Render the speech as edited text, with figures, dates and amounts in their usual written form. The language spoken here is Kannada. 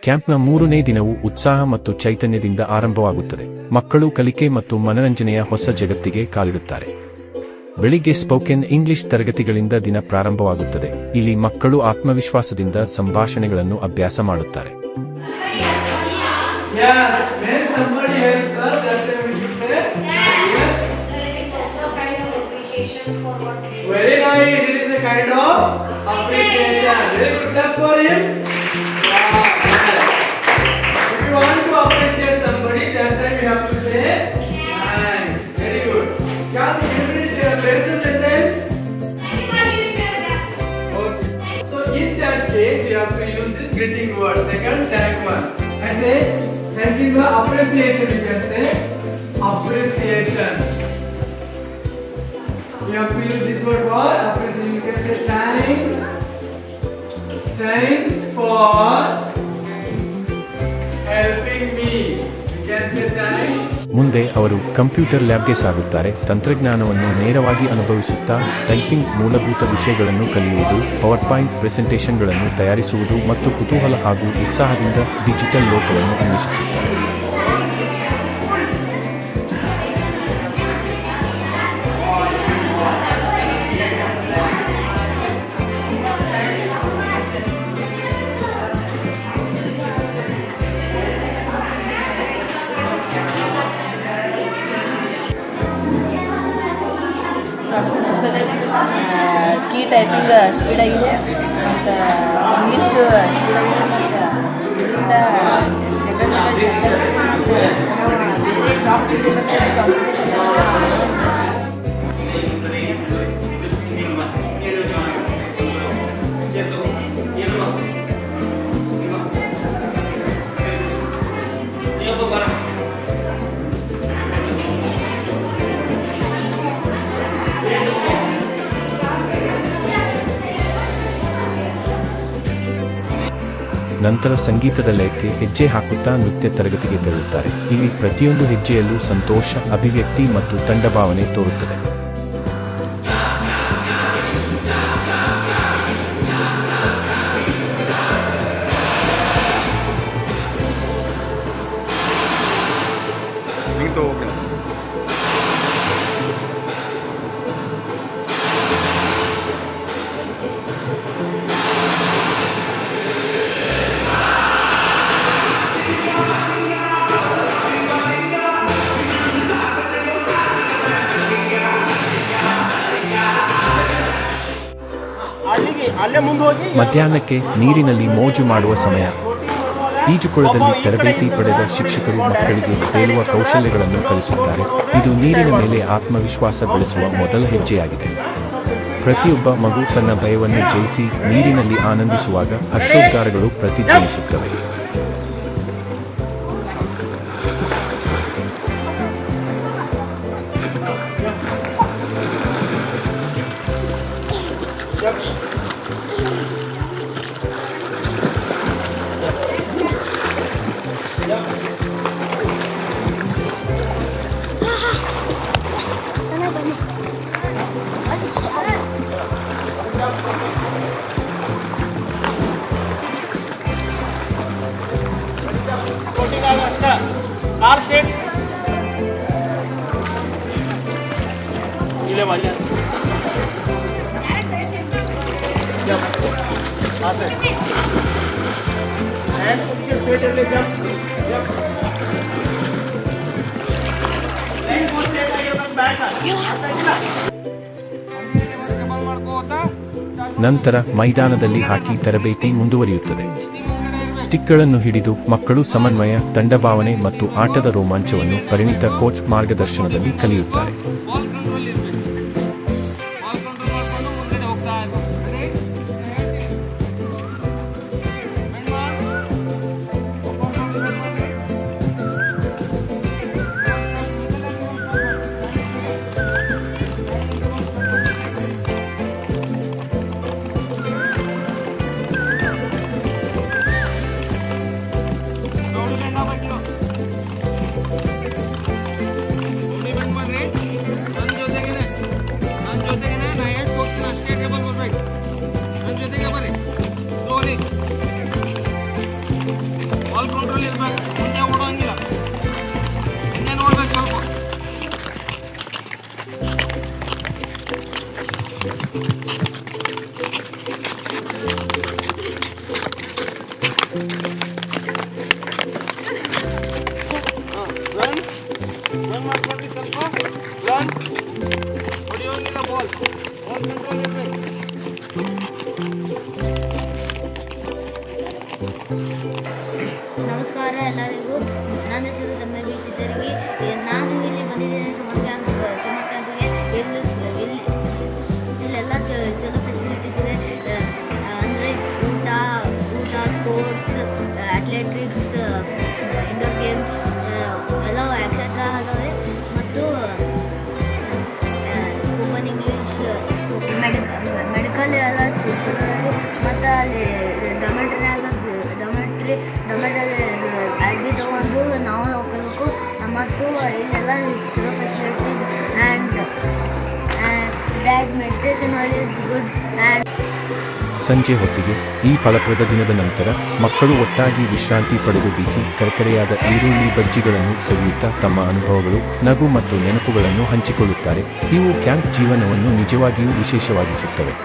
ಕ್ಯಾಂಪ್ನ 3ನೇ ದಿನವು ಉತ್ಸಾಹ ಮತ್ತು ಚೈತನ್ಯದಿಂದ ಆರಂಭವಾಗುತ್ತದೆ. ಮಕ್ಕಳು ಕಲಿಕೆ ಮತ್ತು ಮನರಂಜನೆಯ ಹೊಸ ಜಗತ್ತಿಗೆ ಕಾಲಿಡುತ್ತಾರೆ. ಬೆಳಿಗ್ಗೆ ಸ್ಪೋಕನ್ ಇಂಗ್ಲಿಷ್ ತರಗತಿಗಳಿಂದ ದಿನ ಪ್ರಾರಂಭವಾಗುತ್ತದೆ. ಇಲ್ಲಿ ಮಕ್ಕಳು ಆತ್ಮವಿಶ್ವಾಸದಿಂದ ಸಂಭಾಷಣೆಗಳನ್ನು ಅಭ್ಯಾಸ ಮಾಡುತ್ತಾರೆ. Greeting word. Second, thank one. I say thank you for appreciation. You can say appreciation. You have to use this word for appreciation. You can say thanks. Thanks for helping me. You can say thanks. ಮುಂದೆ ಅವರು ಕಂಪ್ಯೂಟರ್ ಲ್ಯಾಬ್ಗೆ ಸಾಗುತ್ತಾರೆ. ತಂತ್ರಜ್ಞಾನವನ್ನು ನೇರವಾಗಿ ಅನುಭವಿಸುತ್ತಾ ಟೈಪಿಂಗ್, ಮೂಲಭೂತ ವಿಷಯಗಳನ್ನು ಕಲಿಯುವುದು, ಪವರ್ ಪಾಯಿಂಟ್ ಪ್ರೆಸೆಂಟೇಷನ್ಗಳನ್ನು ತಯಾರಿಸುವುದು ಮತ್ತು ಕುತೂಹಲ ಹಾಗೂ ಉತ್ಸಾಹದಿಂದ ಡಿಜಿಟಲ್ ಲೋಕವನ್ನು ಅನ್ವೇಷಿಸುತ್ತಾರೆ. ಕೀ ಟೈಪಿಂಗ್ ಸ್ಪೀಡ್ ಆಗಿದೆ ಮತ್ತು ಇಂಗ್ಲೀಷ್ ಸ್ಪೀಡ್ ಆಗಿದೆ ಮತ್ತು ಸೆಕೆಂಡ್ ಲ್ಯಾಂಗ್ವೇಜ್ ನಾವು ಬೇರೆ ಜಾಬ್ ನಂತರ ಸಂಗೀತದ ಲಯಕ್ಕೆ ಹೆಜ್ಜೆ ಹಾಕುತ್ತಾ ನೃತ್ಯ ತರಗತಿಗೆ ತೆರಳುತ್ತಾರೆ. ಇಲ್ಲಿ ಪ್ರತಿಯೊಂದು ಹೆಜ್ಜೆಯಲ್ಲೂ ಸಂತೋಷ, ಅಭಿವ್ಯಕ್ತಿ ಮತ್ತು ತಂಡಭಾವನೆ ತೋರುತ್ತದೆ. ಮಧ್ಯಾಹ್ನಕ್ಕೆ ನೀರಿನಲ್ಲಿ ಮೋಜು ಮಾಡುವ ಸಮಯ. ಈಜುಕೊಳದಲ್ಲಿ ತರಬೇತಿ ಪಡೆದ ಶಿಕ್ಷಕರು ಮಕ್ಕಳಿಗೆ ತೇಲುವ ಕೌಶಲ್ಯಗಳನ್ನು ಕಲಿಸುತ್ತಾರೆ. ಇದು ನೀರಿನ ಮೇಲೆ ಆತ್ಮವಿಶ್ವಾಸ ಬೆಳೆಸುವ ಮೊದಲ ಹೆಜ್ಜೆಯಾಗಿದೆ. ಪ್ರತಿಯೊಬ್ಬ ಮಗು ತನ್ನ ಭಯವನ್ನು ಜಯಿಸಿ ನೀರಿನಲ್ಲಿ ಆನಂದಿಸುವಾಗ ಹರ್ಷೋದ್ಗಾರಗಳು ಪ್ರತಿಧ್ವನಿಸುತ್ತವೆ. ನಂತರ ಮೈದಾನದಲ್ಲಿ ಹಾಕಿ ತರಬೇತಿ ಮುಂದುವರಿಯುತ್ತದೆ. ಸ್ಟಿಕ್ಗಳನ್ನು ಹಿಡಿದು ಮಕ್ಕಳು ಸಮನ್ವಯ, ತಂಡಭಾವನೆ ಮತ್ತು ಆಟದ ರೋಮಾಂಚವನ್ನು ಪರಿಣಿತ ಕೋಚ್ ಮಾರ್ಗದರ್ಶನದಲ್ಲಿ ಕಲಿಯುತ್ತಾರೆ. ಬಾಲ್ ಕಂಟ್ರೋಲ್ ಇರಬೇಕು, ಮುಂದೆ ಓಡೋಂಗಿಲ್ಲ, ಹಿಂದೆ ನೋಡ್ಬೇಕು ಸ್ವಲ್ಪ. ರನ್ ಮಾಡ್ಕೊಡ್ರಿ ಸ್ವಲ್ಪ, ರನ್ ಹೊಡಿಯೋಂಗಿಲ್ಲ, ಬಾಲ್ ಕಂಟ್ರೋಲ್ ಇರಬೇಕು. ನಮಸ್ಕಾರ ಎಲ್ಲರಿಗೂ. ನನ್ನ ಹೆಸರು ತಮ್ಮ ಬೀಚಿದ್ದರಿಗೆ. ನಾನು ಇಲ್ಲಿ ಬಂದಿದ್ದೇನೆ ಸಮರ್ ಕ್ಯಾಂಪಿಗೆ. ಇಲ್ಲೆಲ್ಲ ಚಲೋ ಫೆಸಿಲಿಟೀಸ್ ಇದೆ. ಅಂದರೆ ಊಟ, ಸ್ಪೋರ್ಟ್ಸ್, ಅಥ್ಲೆಟಿಕ್ಸ್, ಇಂಡೋರ್ ಗೇಮ್ಸ್ ಎಲ್ಲ ಎಕ್ಸೆಟ್ರಾ ಅದಾವೆ. ಮತ್ತು ಸ್ಪೋಕನ್ ಇಂಗ್ಲೀಷ್, ಮೆಡಿಕಲ್ ಎಲ್ಲ ಚಲೋ ಇದೆ. ಮತ್ತು ಅಲ್ಲಿ ಡೊಮೆಟ್ರಲ್ಲಿ ಅಡ್ಡಿ ತೊಗೊಂಡು ನಾವು ಹೋಗಬೇಕು. ಮತ್ತು ಇಲ್ಲೆಲ್ಲ ಚಲೋ facilities and that meditation is good. And ಸಂಜೆ ಹೊತ್ತಿಗೆ ಈ ಫಲಪ್ರದ ದಿನದ ನಂತರ ಮಕ್ಕಳು ಒಟ್ಟಾಗಿ ವಿಶ್ರಾಂತಿ ಪಡೆದು ಬಿಸಿ ಕರಕರೆಯಾದ ಈರುಳ್ಳಿ ಬಜ್ಜಿಗಳನ್ನು ಸವಿಯುತ್ತಾ ತಮ್ಮ ಅನುಭವಗಳು, ನಗು ಮತ್ತು ನೆನಪುಗಳನ್ನು ಹಂಚಿಕೊಳ್ಳುತ್ತಾರೆ. ಇವು ಕ್ಯಾಂಪ್ ಜೀವನವನ್ನು ನಿಜವಾಗಿಯೂ ವಿಶೇಷವಾಗಿಸುತ್ತವೆ.